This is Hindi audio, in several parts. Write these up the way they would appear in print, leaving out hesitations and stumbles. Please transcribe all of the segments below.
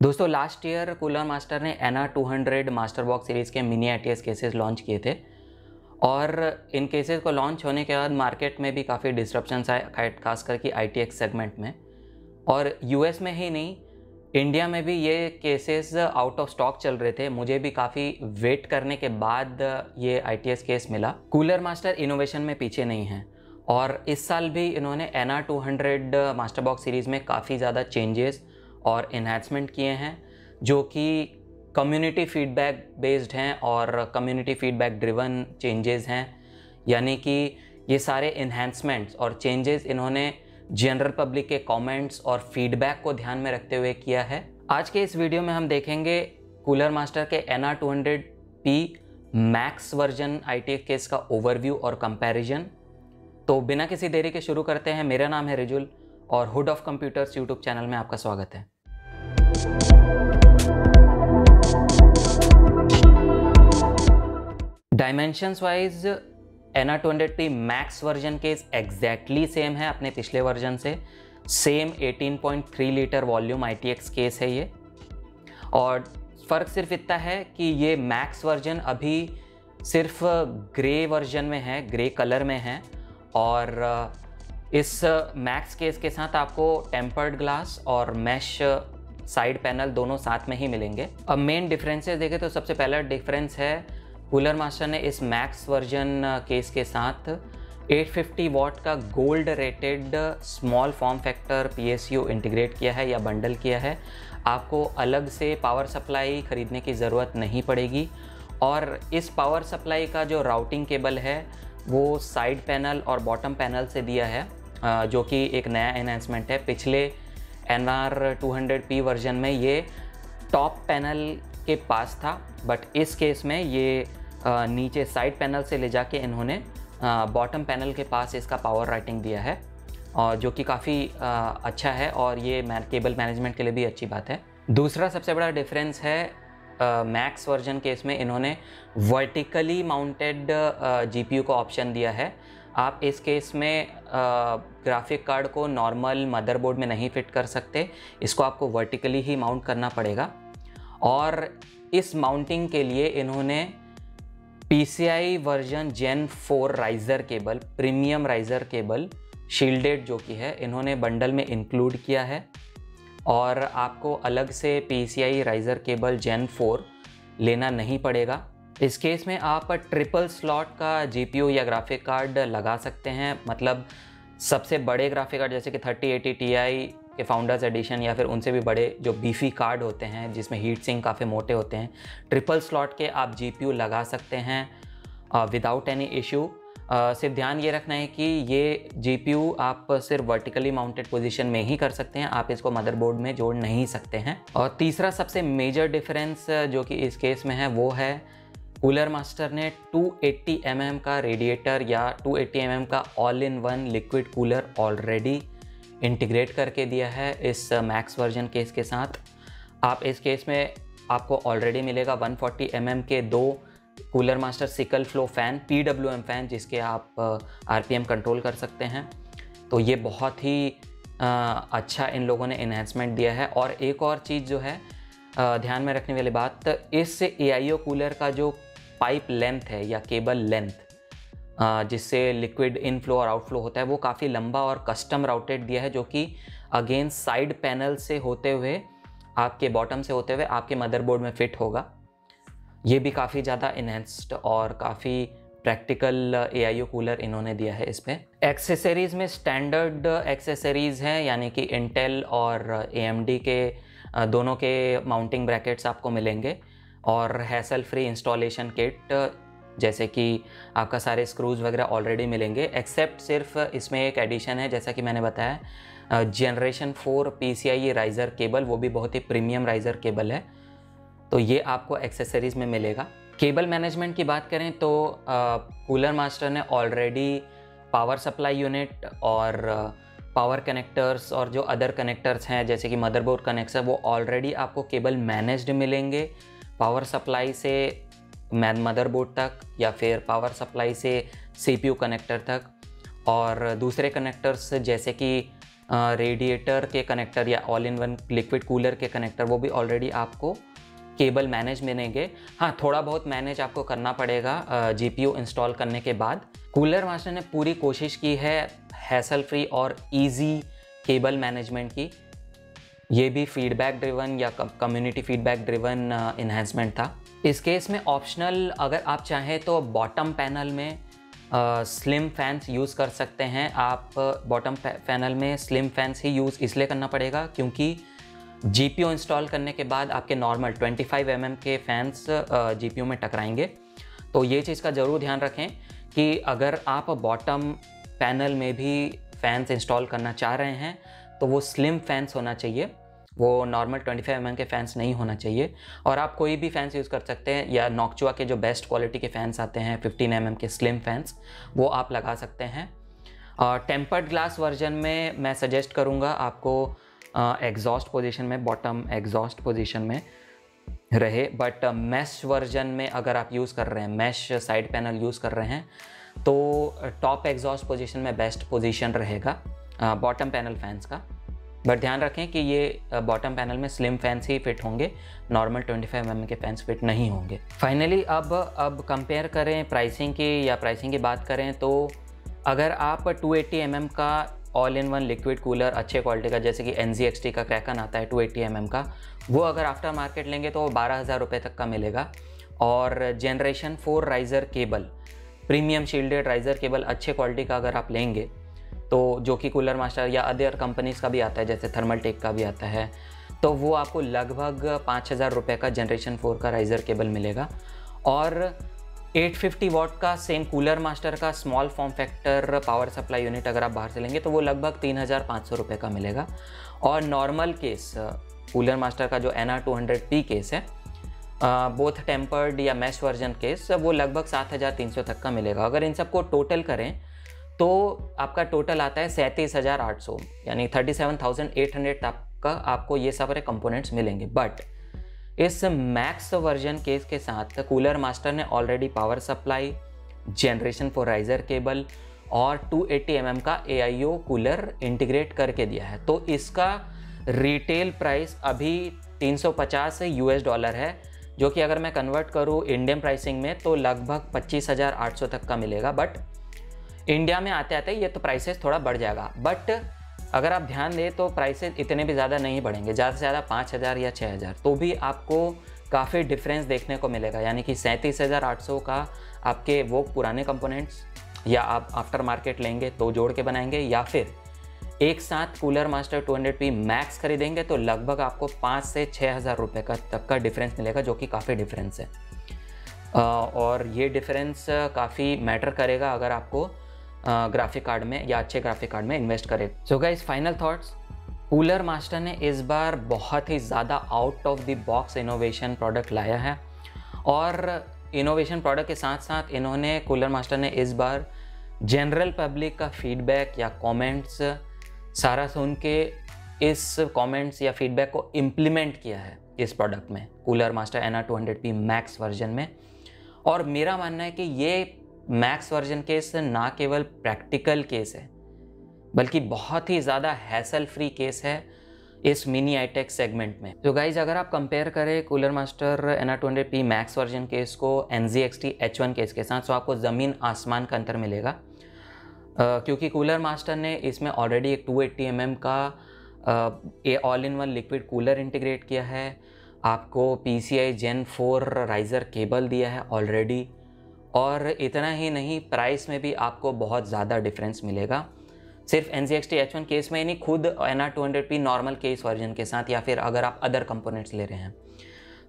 दोस्तों लास्ट ईयर कूलर मास्टर ने NR200 मास्टर बॉक्स सीरीज़ के मिनी ITS केसेस लॉन्च किए थे और इन केसेस को लॉन्च होने के बाद मार्केट में भी काफ़ी डिस्ट्रप्शंस आए, खास करके ITX सेगमेंट में। और US में ही नहीं, इंडिया में भी ये केसेस आउट ऑफ स्टॉक चल रहे थे। मुझे भी काफ़ी वेट करने के बाद ये ITS केस मिला। कूलर मास्टर इनोवेशन में पीछे नहीं है और इस साल भी इन्होंने NR200 मास्टर बॉक्स सीरीज़ में काफ़ी ज़्यादा चेंजेस और इन्हांसमेंट किए हैं जो कि कम्युनिटी फीडबैक बेस्ड हैं और कम्युनिटी फीडबैक ड्रिवन चेंजेस हैं। यानी कि ये सारे इन्हांसमेंट्स और चेंजेस इन्होंने जनरल पब्लिक के कमेंट्स और फीडबैक को ध्यान में रखते हुए किया है। आज के इस वीडियो में हम देखेंगे कूलर मास्टर के NR200P max version ITX case का ओवरव्यू और कंपैरिजन। तो बिना किसी देरी के शुरू करते हैं। मेरा नाम है रिजुल और hood of computers YouTube channel में आपका स्वागत है। Dimensions wise NR200P max version case exactly same है अपने पिछले वर्जन से। Same 18.3 litre volume ITX case है ये, और फ़र्क सिर्फ इतना है कि ये मैक्स वर्जन अभी सिर्फ ग्रे वर्जन में है, ग्रे कलर में है। और इस मैक्स केस के साथ आपको टेम्पर्ड ग्लास और मैश साइड पैनल दोनों साथ में ही मिलेंगे। अब मेन डिफरेंसेस देखें तो सबसे पहला डिफरेंस है कूलर मास्टर ने इस मैक्स वर्जन केस के साथ 850 वॉट का gold rated small form factor PSU integrate किया है या बंडल किया है। आपको अलग से पावर सप्लाई ख़रीदने की ज़रूरत नहीं पड़ेगी। और इस पावर सप्लाई का जो राउटिंग केबल है वो साइड पैनल और बॉटम पैनल से दिया है, जो कि एक नया एनहांसमेंट है। पिछले NR200P वर्जन में ये टॉप पैनल के पास था, बट इस केस में ये नीचे साइड पैनल से ले जाके इन्होंने बॉटम पैनल के पास इसका पावर राइटिंग दिया है, और जो कि काफ़ी अच्छा है और ये केबल मैनेजमेंट के लिए भी अच्छी बात है। दूसरा सबसे बड़ा डिफरेंस है मैक्स वर्जन केस में इन्होंने वर्टिकली माउंटेड GPU को ऑप्शन दिया है। आप इस केस में ग्राफिक कार्ड को नॉर्मल मदरबोर्ड में नहीं फिट कर सकते, इसको आपको वर्टिकली ही माउंट करना पड़ेगा। और इस माउंटिंग के लिए इन्होंने PCI version Gen 4 riser cable, premium riser cable shielded जो कि है, इन्होंने बंडल में इंक्लूड किया है। और आपको अलग से PCI राइज़र केबल Gen 4 लेना नहीं पड़ेगा। इस केस में आप ट्रिपल स्लॉट का GPU या ग्राफिक कार्ड लगा सकते हैं। मतलब सबसे बड़े ग्राफिक कार्ड जैसे कि 3080 Ti के फाउंडर्स एडिशन या फिर उनसे भी बड़े जो बीफी कार्ड होते हैं जिसमें हीट सिंक काफ़ी मोटे होते हैं, ट्रिपल स्लॉट के आप GPU लगा सकते हैं विदाउट एनी इशू। सिर्फ ध्यान ये रखना है कि ये GPU आप सिर्फ वर्टिकली माउंटेड पोजीशन में ही कर सकते हैं, आप इसको मदरबोर्ड में जोड़ नहीं सकते हैं। और तीसरा सबसे मेजर डिफरेंस जो कि इस केस में है वो है कूलर मास्टर ने 280 mm का रेडिएटर या 280 mm का all in one liquid cooler already integrate करके दिया है इस मैक्स वर्जन केस के साथ। आप इस केस में आपको ऑलरेडी मिलेगा 140 mm के दो cooler master sickle flow fan, PWM fan, जिसके आप RPM कंट्रोल कर सकते हैं। तो ये बहुत ही अच्छा इन लोगों ने इन्हांसमेंट दिया है। और एक और चीज़ जो है ध्यान में रखने वाली बात, इस AIO कूलर का जो पाइप लेंथ है या केबल लेंथ जिससे लिक्विड इनफ्लो और आउटफ्लो होता है वो काफ़ी लंबा और कस्टम राउटेड दिया है, जो कि अगेन साइड पैनल से होते हुए, आपके बॉटम से होते हुए आपके मदरबोर्ड में फिट होगा। ये भी काफ़ी ज़्यादा इन्हेंस्ड और काफ़ी प्रैक्टिकल AIO कूलर इन्होंने दिया है इस पर। एक्सेसरीज़ में स्टैंडर्ड एक्सेसरीज़ हैं, यानी कि इंटेल और AMD के दोनों के माउंटिंग ब्रैकेट्स आपको मिलेंगे और हैसल फ्री इंस्टॉलेशन किट, जैसे कि आपका सारे स्क्रूज वगैरह ऑलरेडी मिलेंगे। एक्सेप्ट सिर्फ इसमें एक एडिशन है, जैसा कि मैंने बताया, Generation 4 PCI राइज़र केबल, वो भी बहुत ही प्रीमियम राइज़र केबल है, तो ये आपको एक्सेसरीज़ में मिलेगा। केबल मैनेजमेंट की बात करें तो कूलर मास्टर ने ऑलरेडी पावर सप्लाई यूनिट और पावर कनेक्टर्स और जो अदर कनेक्टर्स हैं जैसे कि मदरबोर्ड कनेक्टर, वो ऑलरेडी आपको केबल मैनेज्ड मिलेंगे पावर सप्लाई से मदरबोर्ड तक या फिर पावर सप्लाई से CPU कनेक्टर तक। और दूसरे कनेक्टर्स जैसे कि रेडिएटर के कनेक्टर या all in one liquid cooler के कनेक्टर वो भी ऑलरेडी आपको केबल मैनेज मिलेंगे। हाँ, थोड़ा बहुत मैनेज आपको करना पड़ेगा जीपीयू इंस्टॉल करने के बाद। कूलर मास्टर ने पूरी कोशिश की है हैसल फ्री और इजी केबल मैनेजमेंट की। ये भी फीडबैक ड्रिवन या कम्युनिटी फीडबैक ड्रिवन इन्हेंसमेंट था। इस केस में ऑप्शनल अगर आप चाहें तो बॉटम पैनल में स्लिम फैंस यूज़ कर सकते हैं। आप बॉटम पैनल में स्लिम फैंस ही यूज़ इसलिए करना पड़ेगा क्योंकि जीपीयू इंस्टॉल करने के बाद आपके नॉर्मल 25 mm के फैंस जीपीयू में टकराएंगे। तो ये चीज़ का ज़रूर ध्यान रखें कि अगर आप बॉटम पैनल में भी फैंस इंस्टॉल करना चाह रहे हैं तो वो स्लिम फैंस होना चाहिए, वो नॉर्मल 25 mm के फैंस नहीं होना चाहिए। और आप कोई भी फैंस यूज़ कर सकते हैं, या नॉक्चुआ के जो बेस्ट क्वालिटी के फैंस आते हैं 15 mm के स्लिम फैंस, वो आप लगा सकते हैं। टेम्पर्ड ग्लास वर्जन में मैं सजेस्ट करूँगा आपको एग्जॉस्ट पोजीशन में, बॉटम एग्जॉस्ट पोजीशन में रहे। बट मैश वर्जन में अगर आप यूज़ कर रहे हैं, मैश साइड पैनल यूज़ कर रहे हैं, तो टॉप एग्जॉस्ट पोजीशन में बेस्ट पोजीशन रहेगा बॉटम पैनल फैंस का। बट ध्यान रखें कि ये बॉटम पैनल में स्लिम फैंस ही फिट होंगे, नॉर्मल 25 mm के फैंस फिट नहीं होंगे। फाइनली अब कंपेयर करें प्राइसिंग की, या प्राइसिंग की बात करें तो अगर आप 280 mm का all in one liquid cooler अच्छे क्वालिटी का, जैसे कि NZXT का क्रैकन आता है 280 mm का, वो अगर आफ्टर मार्केट लेंगे तो 12,000 रुपये तक का मिलेगा। और generation 4 riser cable, premium shielded riser cable अच्छे क्वालिटी का अगर आप लेंगे तो, जो कि कूलर मास्टर या अदर कंपनीज़ का भी आता है, जैसे थर्मल टेक का भी आता है, तो वो आपको लगभग 5,000 रुपये का जनरेशन 4 का राइज़र केबल मिलेगा। और 850 वॉट का सेम कूलर मास्टर का small form factor power supply unit अगर आप बाहर से लेंगे तो वो लगभग 3,500 रुपये का मिलेगा। और नॉर्मल केस कूलर मास्टर का जो NR200P केस है, बोथ टेम्पर्ड या मैश वर्जन केस, वो लगभग 7,300 तक का मिलेगा। अगर इन सबको टोटल करें तो आपका टोटल आता है 37,800, यानी 37,800 तक का आपको ये सारे कंपोनेंट्स मिलेंगे। बट इस मैक्स वर्जन केस के साथ कूलर मास्टर ने already power supply, generation 4 riser cable और 280 mm का AIO कूलर इंटीग्रेट करके दिया है। तो इसका रिटेल प्राइस अभी $350 है, जो कि अगर मैं कन्वर्ट करूँ इंडियन प्राइसिंग में तो लगभग 25,800 तक का मिलेगा। बट इंडिया में आते आते ये तो प्राइसेस थोड़ा बढ़ जाएगा। बट अगर आप ध्यान दें तो प्राइसेस इतने भी ज़्यादा नहीं बढ़ेंगे, ज़्यादा से ज़्यादा 5,000 या 6,000, तो भी आपको काफ़ी डिफरेंस देखने को मिलेगा। यानी कि 37,800 का आपके वो पुराने कंपोनेंट्स, या आप आफ्टर मार्केट लेंगे तो जोड़ के बनाएंगे, या फिर एक साथ कूलर मास्टर 200P मैक्स खरीदेंगे तो लगभग आपको 5 से 6,000 रुपये का तक का डिफरेंस मिलेगा, जो कि काफ़ी डिफरेंस है। और ये डिफरेंस काफ़ी मैटर करेगा अगर आपको ग्राफिक कार्ड में या अच्छे ग्राफिक कार्ड में इन्वेस्ट करें। So guys, final thoughts, cooler master ने इस बार बहुत ही ज़्यादा out of the box innovation product लाया है। और इनोवेशन प्रोडक्ट के साथ साथ इन्होंने, कूलर मास्टर ने इस बार जनरल पब्लिक का फीडबैक या कमेंट्स सारा सुन के इस कमेंट्स या फीडबैक को इम्प्लीमेंट किया है इस प्रोडक्ट में, cooler master NR200P max version में। और मेरा मानना है कि ये मैक्स वर्जन केस ना केवल प्रैक्टिकल केस है, बल्कि बहुत ही ज़्यादा हैसल फ्री केस है इस मिनी आईटेक सेगमेंट में। तो गाइज, अगर आप कंपेयर करें cooler master NR200P max version case को NZXT H1 केस के साथ, तो आपको ज़मीन आसमान का अंतर मिलेगा। क्योंकि कूलर मास्टर ने इसमें ऑलरेडी एक 280 mm का all in one liquid cooler integrate किया है, आपको PCI Gen 4 राइज़र केबल दिया है ऑलरेडी, और इतना ही नहीं, प्राइस में भी आपको बहुत ज़्यादा डिफरेंस मिलेगा। सिर्फ NZXT H1 केस में ही नहीं, खुद NR200P नॉर्मल केस वर्जन के साथ, या फिर अगर आप अदर कंपोनेंट्स ले रहे हैं।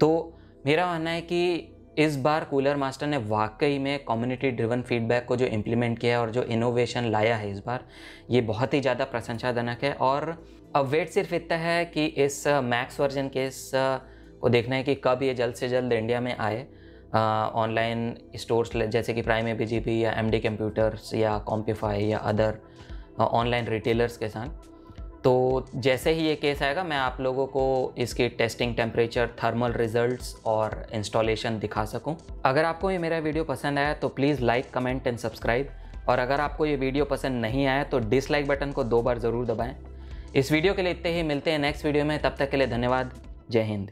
तो मेरा मानना है कि इस बार कूलर मास्टर ने वाकई में कम्युनिटी ड्रिवन फीडबैक को जो इम्प्लीमेंट किया है और जो इनोवेशन लाया है इस बार, ये बहुत ही ज़्यादा प्रशंसाजनक है। और अब वेट सिर्फ इतना है कि इस मैक्स वर्जन केस को देखना है कि कब ये जल्द से जल्द इंडिया में आए, ऑनलाइन स्टोर्स जैसे कि प्राइम ABGP या MD कंप्यूटर्स या कॉम्पिफाई या अदर ऑनलाइन रिटेलर्स के साथ। तो जैसे ही ये केस आएगा मैं आप लोगों को इसकी टेस्टिंग, टेम्परेचर, थर्मल रिजल्ट्स और इंस्टॉलेशन दिखा सकूं। अगर आपको ये मेरा वीडियो पसंद आया तो please like, comment and subscribe. और अगर आपको ये वीडियो पसंद नहीं आया तो डिसलाइक बटन को 2 बार ज़रूर दबाएं। इस वीडियो के लिए इतने ही, मिलते हैं नेक्स्ट वीडियो में, तब तक के लिए धन्यवाद। जय हिंद।